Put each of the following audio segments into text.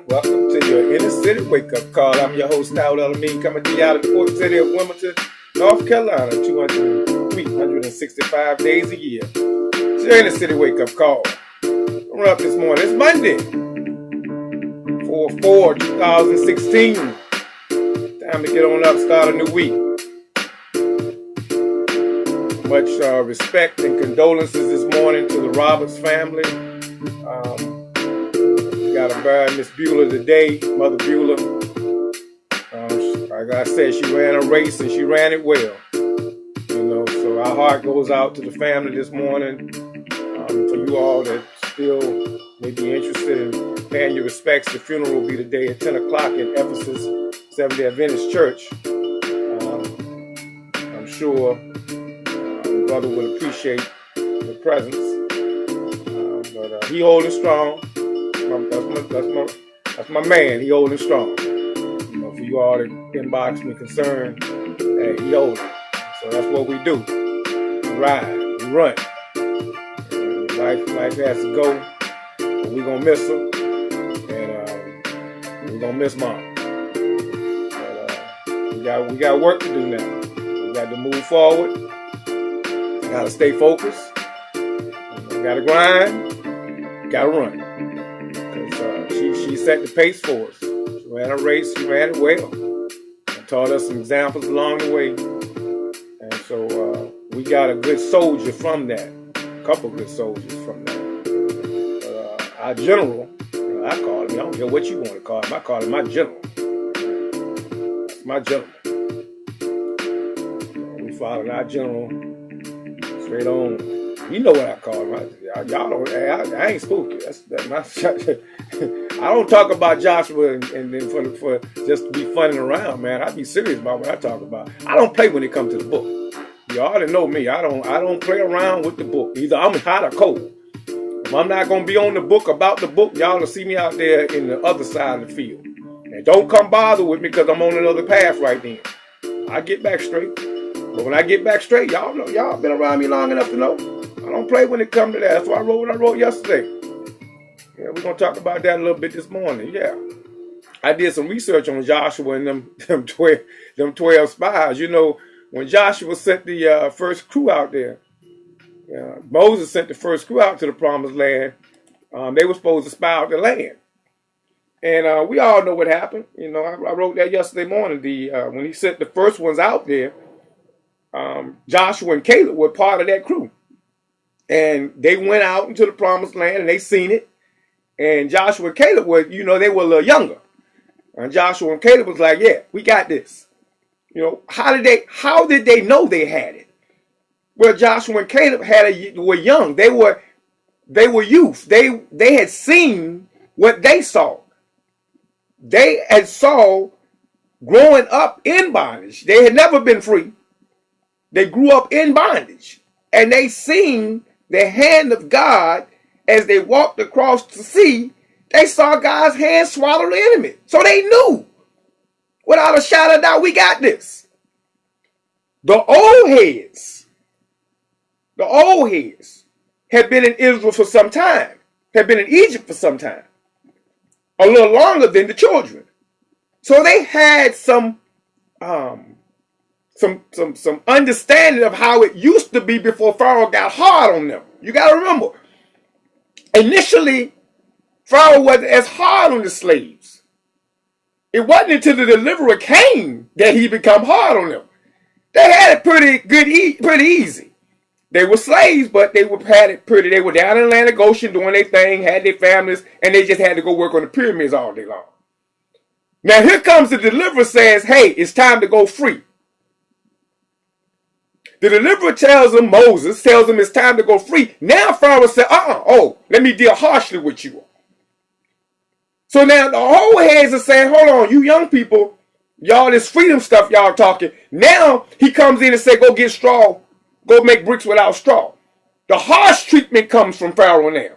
Welcome to your Inner City Wake Up Call. I'm your host, Howard Elamine, coming to you out of the port city of Wilmington, North Carolina, 365 days a year. It's your Inner City Wake Up Call. We're up this morning. It's Monday, 4/4/2016. Time to get on up, start a new week. Much respect and condolences this morning to the Roberts family. Got to bury Miss Bueller today, Mother Bueller. Like I said, she ran a race and she ran it well. So our heart goes out to the family this morning. For you all that still may be interested in paying your respects, the funeral will be today at 10 o'clock at Ephesus Seventh-day Adventist Church. I'm sure the brother would appreciate the presence. But he holding strong. That's my man. He holding strong. For you all that inbox me concerned, hey, he holding. So that's what we do. We ride, we run. Life has to go. But we gonna miss her, and we gonna miss Mom. But we got work to do now. We got to move forward. We gotta stay focused. We gotta grind. We gotta run. She set the pace for us. She ran a race, she ran it well. And taught us some examples along the way. And so we got a good soldier from that. A couple good soldiers from that. Our general, I call him, I don't care what you want to call him, I call him my general. That's my general. We followed our general straight on. You know what I call him. Y'all don't. I ain't spooky. That's my. I don't talk about Joshua and then for just to be funning around, man. I be serious about what I talk about. I don't play when it comes to the book. You already know me. I don't play around with the book. Either I'm hot or cold. If I'm not gonna be on the book about the book, y'all will see me out there in the other side of the field. And don't come bother with me because I'm on another path right then. I get back straight. But when I get back straight, y'all know. Y'all been around me long enough to know. I don't play when it comes to that. That's why I wrote what I wrote yesterday. Yeah, we're going to talk about that a little bit this morning. Yeah. I did some research on Joshua and them 12 spies. When Joshua sent the first crew out there, Moses sent the first crew out to the promised land. They were supposed to spy out the land. And we all know what happened. I wrote that yesterday morning. When he sent the first ones out there, Joshua and Caleb were part of that crew. And they went out into the promised land and they seen it. And Joshua and Caleb were, they were a little younger. And Joshua and Caleb was like, yeah, we got this. How did they know they had it? Well, Joshua and Caleb were young. They were youth. They had seen what they saw. They had saw growing up in bondage. They had never been free. They grew up in bondage. And they seen the hand of God as they walked across the sea. They saw God's hand swallow the enemy. So they knew, without a shadow of doubt, we got this. The old heads had been in Israel for some time, had been in Egypt for some time, a little longer than the children. So they had some understanding of how it used to be before Pharaoh got hard on them. You got to remember, initially, Pharaoh wasn't as hard on the slaves. It wasn't until the deliverer came that he became hard on them. They had it pretty easy. They were slaves, but they had it pretty. They were down in Atlantic Ocean doing their thing, had their families, and they just had to go work on the pyramids all day long. Now here comes the deliverer, says, hey, it's time to go free. The deliverer Moses tells him it's time to go free. Now Pharaoh said, let me deal harshly with you. So now the old heads are saying, hold on, you young people, y'all this freedom stuff y'all talking. Now he comes in and say, go get straw, go make bricks without straw. The harsh treatment comes from Pharaoh now.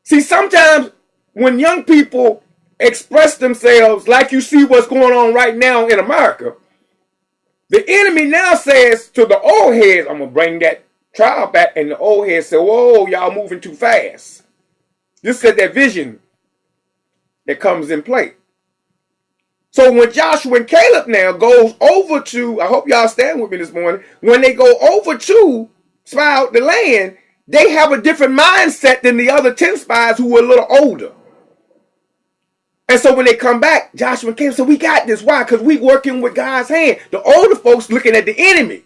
See, sometimes when young people express themselves like you see what's going on right now in America, the enemy now says to the old heads, I'm going to bring that trial back. And the old heads say, whoa, y'all moving too fast. This said that vision that comes in play. So when Joshua and Caleb now goes over to, I hope y'all stand with me this morning, when they go over to spy out the land, they have a different mindset than the other 10 spies who were a little older. And so when they come back, Joshua and Caleb said, we got this. Why? Because we working with God's hand. The older folks looking at the enemy,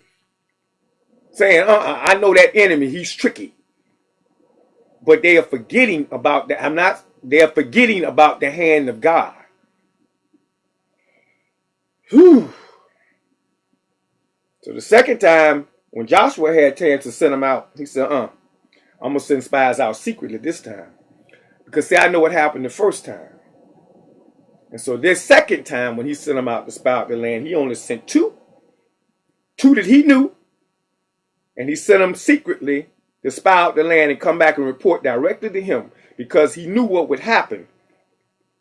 saying, I know that enemy, he's tricky. But they are forgetting about that. They're forgetting about the hand of God. Whew. So the second time, when Joshua had a chance to send them out, he said, I'm going to send spies out secretly this time. Because see, I know what happened the first time. And so this second time, when he sent them out to spy out the land, he only sent two that he knew. And he sent them secretly to spy out the land and come back and report directly to him, because he knew what would happen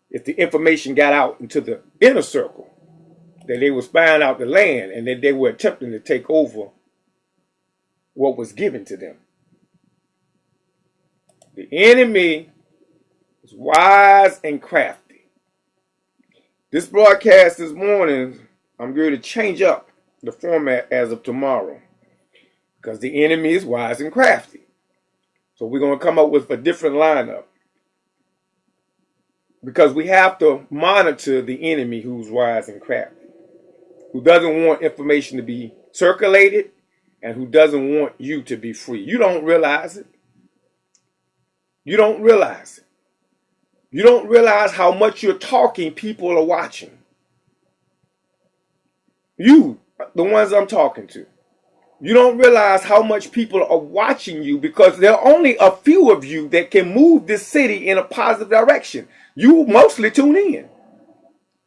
if the information got out into the inner circle, that they were spying out the land and that they were attempting to take over what was given to them. The enemy is wise and crafty. This broadcast this morning, I'm going to change up the format as of tomorrow, because the enemy is wise and crafty. So we're going to come up with a different lineup, because we have to monitor the enemy who's wise and crafty, who doesn't want information to be circulated and who doesn't want you to be free. You don't realize it. You don't realize it. You don't realize how much you're talking, people are watching. You, the ones I'm talking to. You don't realize how much people are watching you, because there are only a few of you that can move this city in a positive direction. You mostly tune in.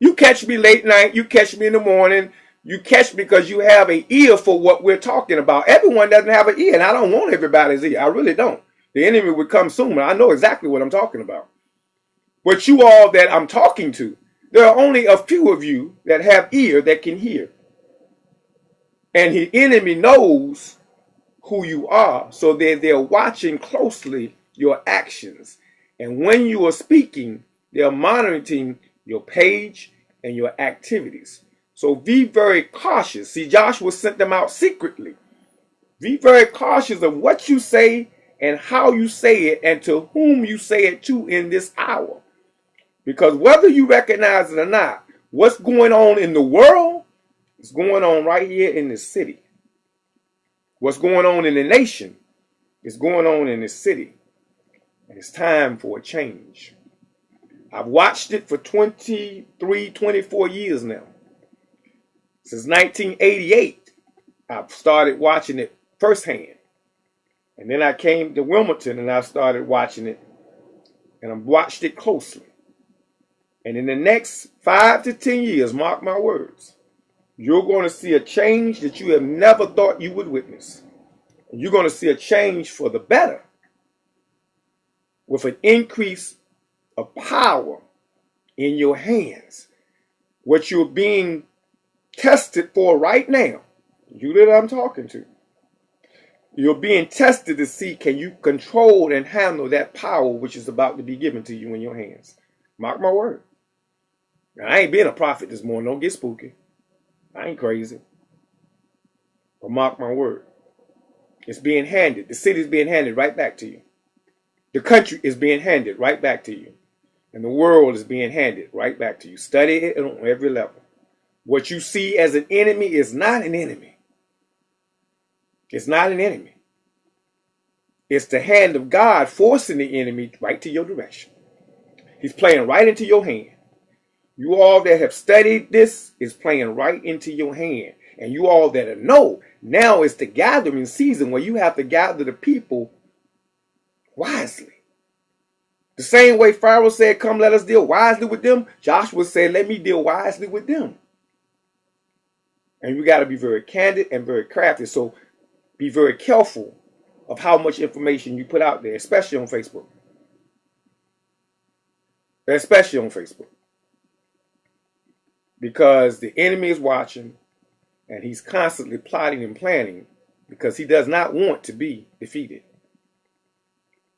You catch me late night, you catch me in the morning, you catch me because you have an ear for what we're talking about. Everyone doesn't have an ear, and I don't want everybody's ear. I really don't. The enemy would come soon, and I know exactly what I'm talking about. But you all that I'm talking to, there are only a few of you that have ear that can hear. And the enemy knows who you are, so they're watching closely your actions. And when you are speaking, they're monitoring your page and your activities. So be very cautious. See, Joshua sent them out secretly. Be very cautious of what you say and how you say it and to whom you say it to in this hour. Because whether you recognize it or not, what's going on in the world is going on right here in this city. What's going on in the nation is going on in this city. And it's time for a change. I've watched it for 23, 24 years now. Since 1988, I've started watching it firsthand. And then I came to Wilmington and I started watching it. And I've watched it closely. And in the next 5 to 10 years, mark my words, you're going to see a change that you have never thought you would witness. And you're going to see a change for the better, with an increase of power in your hands. What you're being tested for right now, you that I'm talking to, you're being tested to see, can you control and handle that power which is about to be given to you in your hands. Mark my word. Now, I ain't being a prophet this morning. Don't get spooky. I ain't crazy. But mark my word. It's being handed. The city's being handed right back to you. The country is being handed right back to you. And the world is being handed right back to you. Study it on every level. What you see as an enemy is not an enemy. It's not an enemy. It's the hand of God forcing the enemy right to your direction. He's playing right into your hand. You all that have studied this is playing right into your hand. And you all that know, now is the gathering season where you have to gather the people wisely. The same way Pharaoh said, come let us deal wisely with them, Joshua said, let me deal wisely with them. And you got to be very candid and very crafty. So be very careful of how much information you put out there, especially on Facebook. Especially on Facebook. Because the enemy is watching and he's constantly plotting and planning because he does not want to be defeated.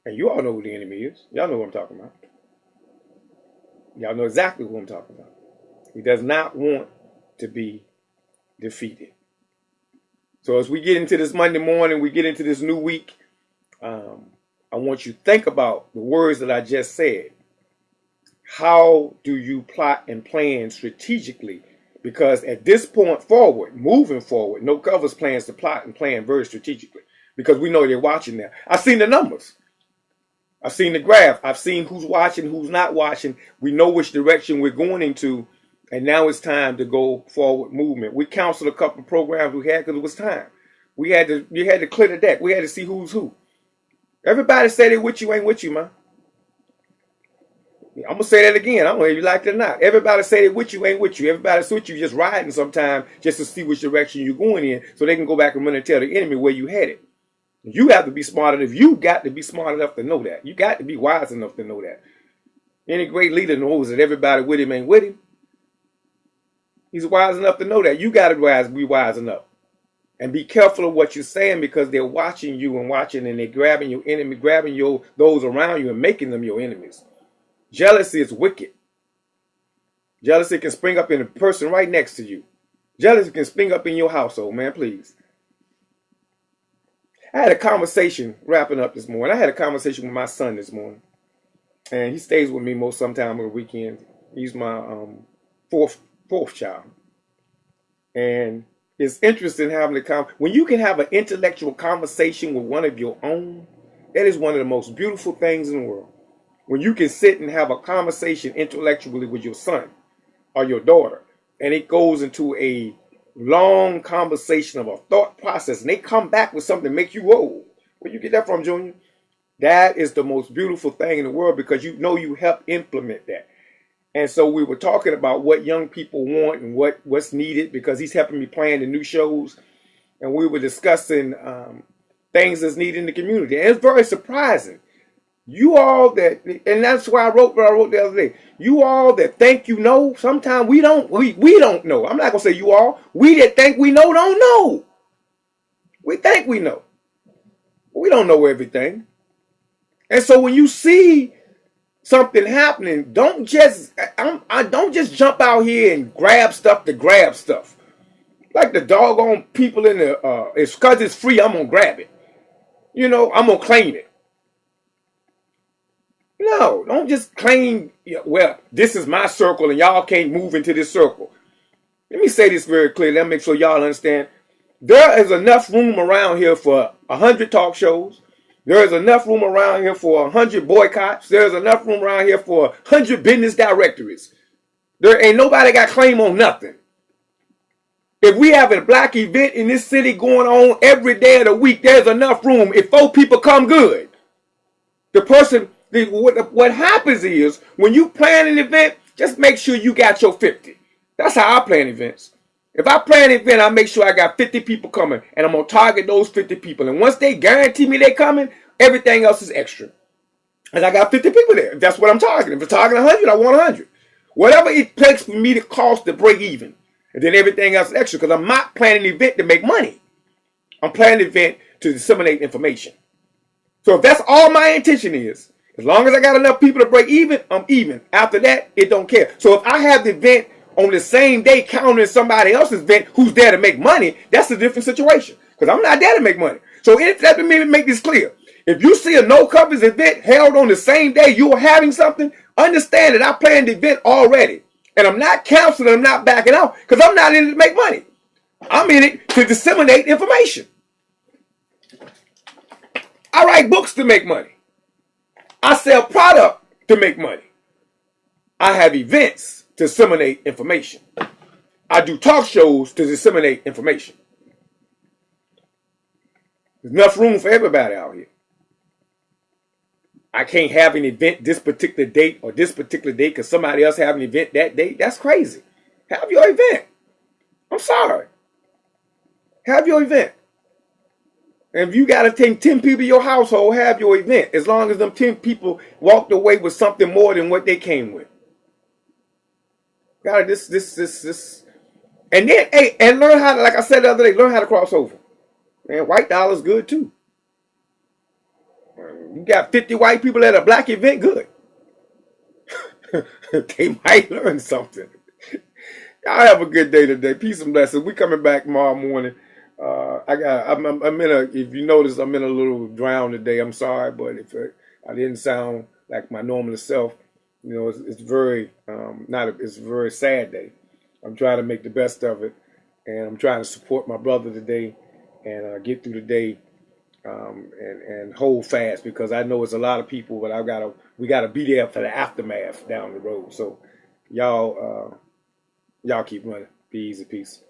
And you all know who the enemy is. Y'all know what I'm talking about. Y'all know exactly who I'm talking about. He does not want to be defeated. So as we get into this Monday morning, we get into this new week, I want you to think about the words that I just said. How do you plot and plan strategically? Because at this point forward, moving forward, No Covers plans to plot and plan very strategically because we know they're watching now. I've seen the numbers. I've seen the graph. I've seen who's watching, who's not watching. We know which direction we're going into, and now it's time to go forward movement. We canceled a couple of programs we had because it was time. You had to clear the deck. We had to see who's who. Everybody say they with you ain't with you, man. I'm going to say that again. I don't know if you like it or not. Everybody say they with you ain't with you. Everybody's with you just riding sometime just to see which direction you're going in so they can go back and run and tell the enemy where you headed. You have to be smart enough. You got to be smart enough to know that. You got to be wise enough to know that. Any great leader knows that everybody with him ain't with him. He's wise enough to know that. You got to be wise enough. And be careful of what you're saying because they're watching you and they're grabbing your enemy, grabbing those around you and making them your enemies. Jealousy is wicked. Jealousy can spring up in the person right next to you. Jealousy can spring up in your household, man, please. I had a conversation wrapping up this morning. I had a conversation with my son this morning. And he stays with me most sometime on the weekend. He's my fourth child. And it's interesting having when you can have an intellectual conversation with one of your own, that is one of the most beautiful things in the world. When you can sit and have a conversation intellectually with your son or your daughter, and it goes into a long conversation of a thought process, and they come back with something that makes you, whoa, where you get that from, Junior? That is the most beautiful thing in the world because you know you help implement that. And so we were talking about what young people want and what's needed because he's helping me plan the new shows. And we were discussing things that's needed in the community. And it's very surprising. You all that, and that's why I wrote what I wrote the other day. You all that think you know, sometimes we don't know. I'm not going to say you all. We that think we know don't know. We think we know. We don't know everything. And so when you see something happening, don't just jump out here and grab stuff to grab stuff. Like the doggone people in the, it's because it's free, I'm going to grab it. You know, I'm going to claim it. No, don't just claim, well, this is my circle and y'all can't move into this circle. Let me say this very clearly. Let me make sure y'all understand. There is enough room around here for 100 talk shows. There is enough room around here for 100 boycotts. There's enough room around here for 100 business directories. There ain't nobody got claim on nothing. If we have a black event in this city going on every day of the week, there's enough room. If 4 people come, good. What happens is when you plan an event, just make sure you got your 50. That's how I plan events. If I plan an event, I make sure I got 50 people coming, and I'm going to target those 50 people. And once they guarantee me they're coming, everything else is extra. And I got 50 people there. That's what I'm targeting. If I'm targeting 100, I want 100. Whatever it takes for me to cost to break even. And then everything else is extra because I'm not planning an event to make money. I'm planning an event to disseminate information. So if that's all my intention is, as long as I got enough people to break even, I'm even. After that, it don't care. So if I have the event on the same day countering somebody else's event who's there to make money, that's a different situation. Because I'm not there to make money. So let me make this clear. If you see a No Covers event held on the same day you're having something, understand that I planned the event already. And I'm not canceling, I'm not backing out, because I'm not in it to make money. I'm in it to disseminate information. I write books to make money. I sell product to make money. I have events to disseminate information. I do talk shows to disseminate information. There's enough room for everybody out here. I can't have an event this particular date or this particular date because somebody else have an event that date. That's crazy. Have your event. I'm sorry. Have your event. And if you got to take 10 people in your household, have your event. As long as them 10 people walked away with something more than what they came with. Got this. And then, hey, and learn how to, like I said the other day, learn how to cross over. Man, white dollar's good too. You got 50 white people at a black event, good. they might learn something. Y'all have a good day today. Peace and blessings. We coming back tomorrow morning. I'm in a. If you notice, I'm in a little drown today. I'm sorry, but if I didn't sound like my normal self, it's very not. It's a very sad day. I'm trying to make the best of it, and I'm trying to support my brother today, and get through the day, and hold fast because I know it's a lot of people, but we gotta be there for the aftermath down the road. So y'all keep running. Be easy, peace.